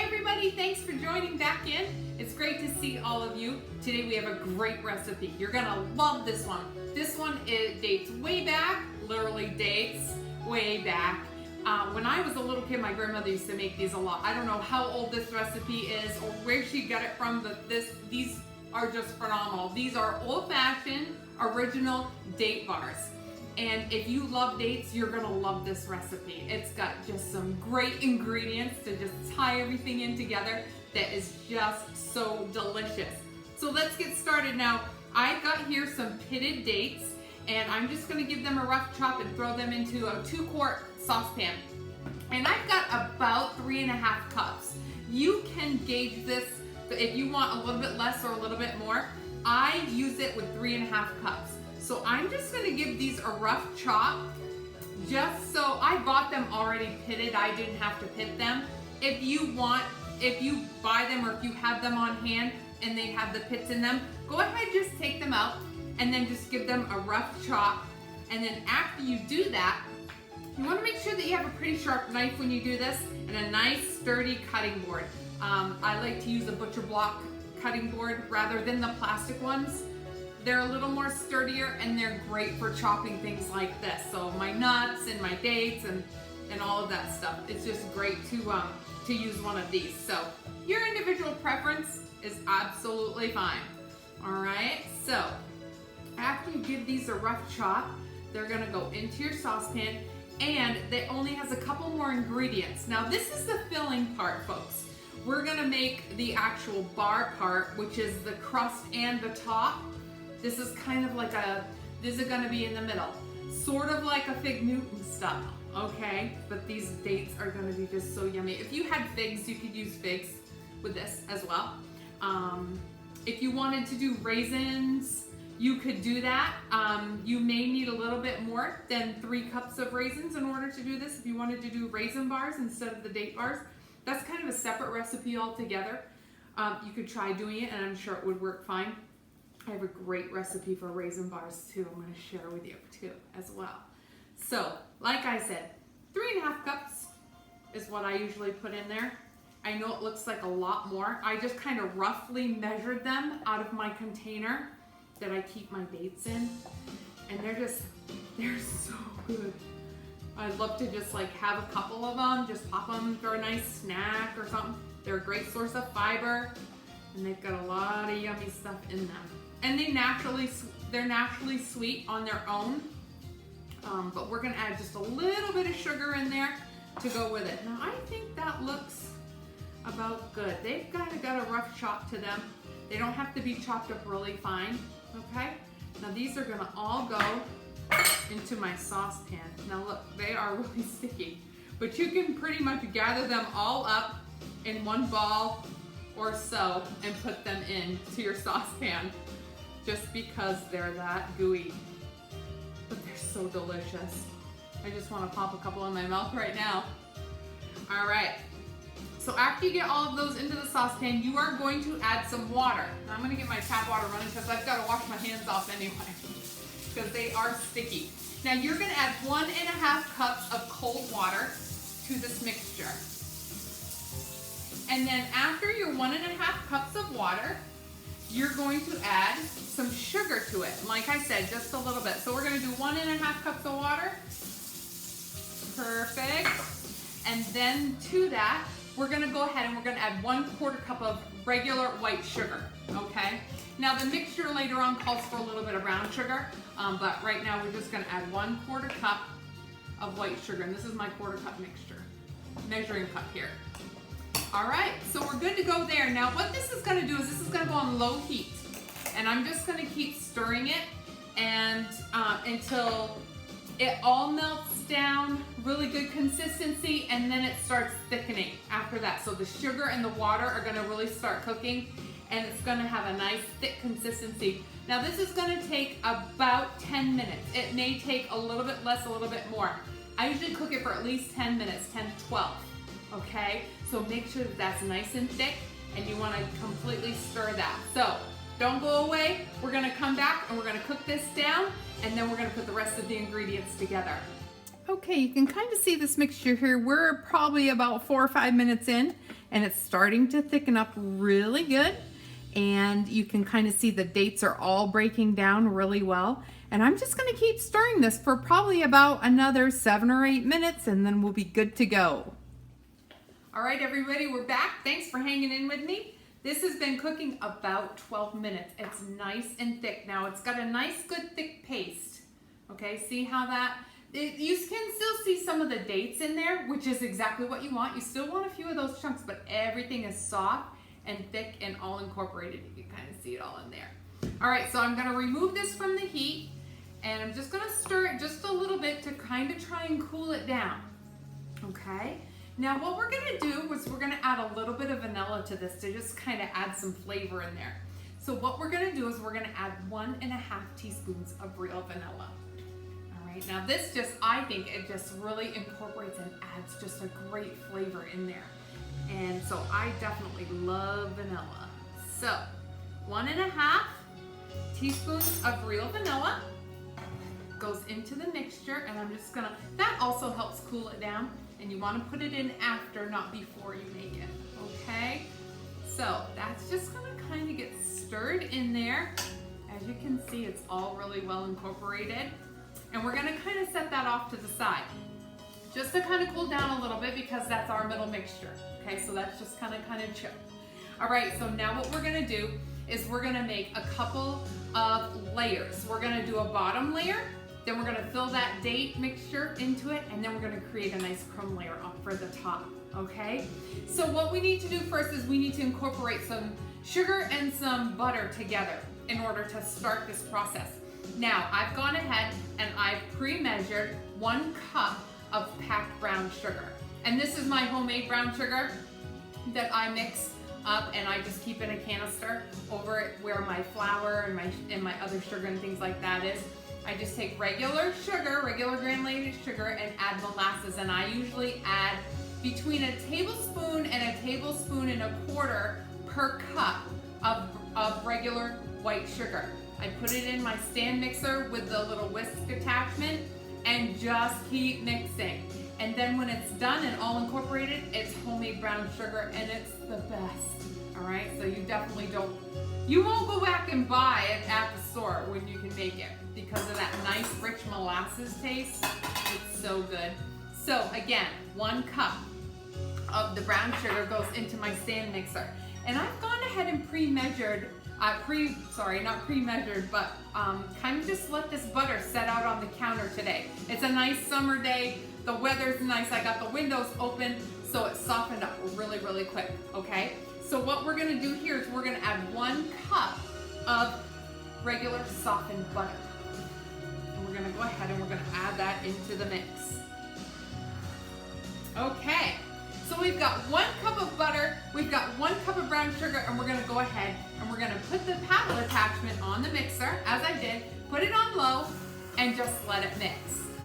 everybody, thanks for joining back in. It's great to see all of you. Today we have a great recipe. You're gonna love this one. This one dates way back, literally dates way back. When I was a little kid, my grandmother used to make these a lot. I don't know how old this recipe is or where she got it from, but these are just phenomenal. These are old-fashioned, original date bars. And if you love dates, you're gonna love this recipe. It's got just some great ingredients to just tie everything in together that is just so delicious. So let's get started now. I've got here some pitted dates, and I'm just gonna give them a rough chop and throw them into a 2-quart saucepan. And I've got about 3.5 cups. You can gauge this if you want a little bit less or a little bit more. I use it with 3.5 cups. So I'm just gonna give these a rough chop, just so I bought them already pitted. I didn't have to pit them. If you buy them or if you have them on hand and they have the pits in them, go ahead, just take them out and then just give them a rough chop. And then after you do that, you wanna make sure that you have a pretty sharp knife when you do this and a nice sturdy cutting board. I like to use a butcher block cutting board rather than the plastic ones. They're a little more sturdier and they're great for chopping things like this. So my nuts and my dates and all of that stuff. It's just great to use one of these. So your individual preference is absolutely fine. All right, so after you give these a rough chop, they're gonna go into your saucepan, and it only has a couple more ingredients. Now this is the filling part, folks. We're gonna make the actual bar part, which is the crust and the top. This is kind of like this is gonna be in the middle. Sort of like a Fig Newton style, okay? But these dates are gonna be just so yummy. If you had figs, you could use figs with this as well. If you wanted to do raisins, you could do that. You may need a little bit more than 3 cups of raisins in order to do this. If you wanted to do raisin bars instead of the date bars, that's kind of a separate recipe altogether. You could try doing it and I'm sure it would work fine. I have a great recipe for raisin bars too. I'm going to share with you too as well. So, like I said, 3.5 cups is what I usually put in there. I know it looks like a lot more. I just kind of roughly measured them out of my container that I keep my dates in, and they're so good. I'd love to just like have a couple of them, just pop them for a nice snack or something. They're a great source of fiber, and they've got a lot of yummy stuff in them. And they're naturally sweet on their own, but we're gonna add just a little bit of sugar in there to go with it. Now I think that looks about good. They've kind of got a rough chop to them. They don't have to be chopped up really fine, okay? Now these are gonna all go into my saucepan. Now look, they are really sticky, but you can pretty much gather them all up in one ball or so and put them into your saucepan just because they're that gooey. But they're so delicious. I just want to pop a couple in my mouth right now. All right, so after you get all of those into the saucepan, you are going to add some water. Now I'm gonna get my tap water running because I've got to wash my hands off anyway because they are sticky. Now you're gonna add 1.5 cups of cold water to this mixture. And then after your 1.5 cups of water, you're going to add some sugar to it. Like I said, just a little bit. So we're gonna do 1.5 cups of water. Perfect. And then to that, we're gonna go ahead and we're gonna add 1/4 cup of regular white sugar, okay? Now the mixture later on calls for a little bit of brown sugar, but right now we're just gonna add 1/4 cup of white sugar, and this is my 1/4 cup mixture, measuring cup here. All right, so we're good to go there. Now what this is gonna do is this is gonna go on low heat, and I'm just gonna keep stirring it and until it all melts down, really good consistency, and then it starts thickening after that. So the sugar and the water are gonna really start cooking, and it's gonna have a nice thick consistency. Now this is gonna take about 10 minutes. It may take a little bit less, a little bit more. I usually cook it for at least 10 minutes, 10 to 12, okay? So make sure that that's nice and thick, and you wanna completely stir that. So don't go away. We're gonna come back and we're gonna cook this down, and then we're gonna put the rest of the ingredients together. Okay, you can kind of see this mixture here. We're probably about 4 or 5 minutes in, and it's starting to thicken up really good. And you can kind of see the dates are all breaking down really well. And I'm just gonna keep stirring this for probably about another 7 or 8 minutes, and then we'll be good to go. All right, everybody, we're back. Thanks for hanging in with me. This has been cooking about 12 minutes. It's nice and thick. Now it's got a nice, good, thick paste. Okay, see how that, you can still see some of the dates in there, which is exactly what you want. You still want a few of those chunks, but everything is soft and thick and all incorporated. You can kind of see it all in there. All right, so I'm gonna remove this from the heat, and I'm just gonna stir it just a little bit to kind of try and cool it down, okay? Now what we're gonna do is we're gonna add a little bit of vanilla to this to just kind of add some flavor in there. So what we're gonna do is we're gonna add 1.5 teaspoons of real vanilla. All right, now this just, I think it just really incorporates and adds just a great flavor in there. And so I definitely love vanilla. So 1.5 teaspoons of real vanilla goes into the mixture, and I'm just gonna, that also helps cool it down, and you wanna put it in after, not before you make it, okay? So that's just gonna kind of get stirred in there. As you can see, it's all really well incorporated. And we're gonna kind of set that off to the side, just to kind of cool down a little bit, because that's our middle mixture. Okay, so that's just kind of chill. All right, so now what we're gonna do is we're gonna make a couple of layers. We're gonna do a bottom layer, then we're gonna fill that date mixture into it, and then we're gonna create a nice crumb layer up for the top, okay? So what we need to do first is we need to incorporate some sugar and some butter together in order to start this process. Now, I've gone ahead and I've pre-measured 1 cup of packed brown sugar. And this is my homemade brown sugar that I mix up, and I just keep in a canister over it where my flour and my other sugar and things like that is. I just take regular sugar, regular granulated sugar, and add molasses, and I usually add between a tablespoon and a tablespoon and a quarter per cup of regular white sugar. I put it in my stand mixer with the little whisk attachment and just keep mixing. And then when it's done and all incorporated, it's homemade brown sugar, and it's the best. All right, so you definitely you won't go back and buy it at the store when you can make it, because of that nice rich molasses taste. It's so good. So again, 1 cup of the brown sugar goes into my stand mixer. And I've gone ahead and pre-measured, not pre-measured, but kind of just let this butter set out on the counter today. It's a nice summer day. The weather's nice. I got the windows open, so it softened up really, really quick, okay? So what we're gonna do here is we're gonna add 1 cup of regular softened butter. And we're gonna go ahead and we're gonna add that into the mix. Okay, so we've got 1 cup of butter, we've got 1 cup of brown sugar, and we're gonna go ahead and we're gonna put the paddle attachment on the mixer, as I did, put it on low, and just let it mix.